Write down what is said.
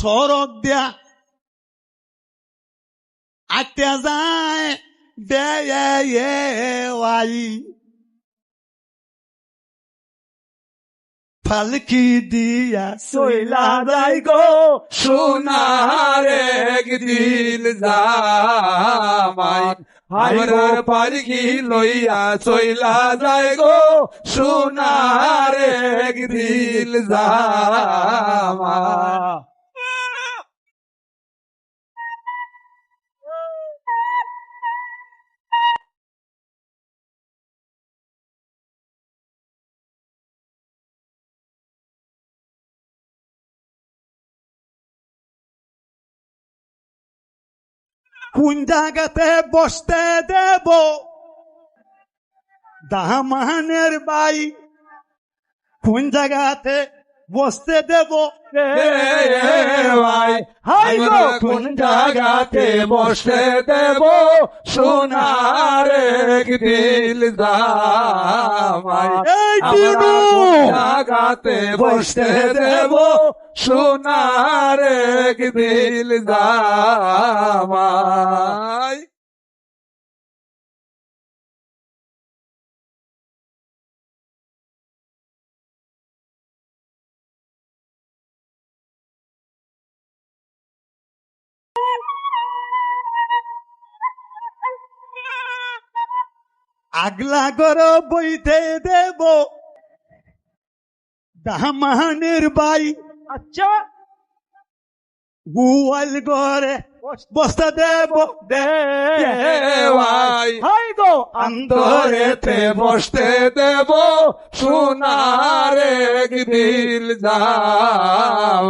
সড়ক দিয়া আটে যায় বেয়াই পালকি দিয়া চইলা যাই গো সোনার একদিন জামাই আমার পালকি লইয়া চইলা যায় গো সোনার একদিন জামাই। কোন জায়গাতে বসতে দেব দামানের বাই, কোন জায়গাতে বসতে দেব ভাই হাই গো কোন জায়গাতে বসে দেব সোনার একদিন জামাই। আমরা কোন জায়গাতে বসে দেব সোনার একদিন জামাই। আগলা ঘর বইতে দেব দামানের বাই, আচ্ছা গুয়াল ঘরে বসতে দেব ভাই হাই গো অন্তরেতে বসতে দেব সোনার একদিন জামাই।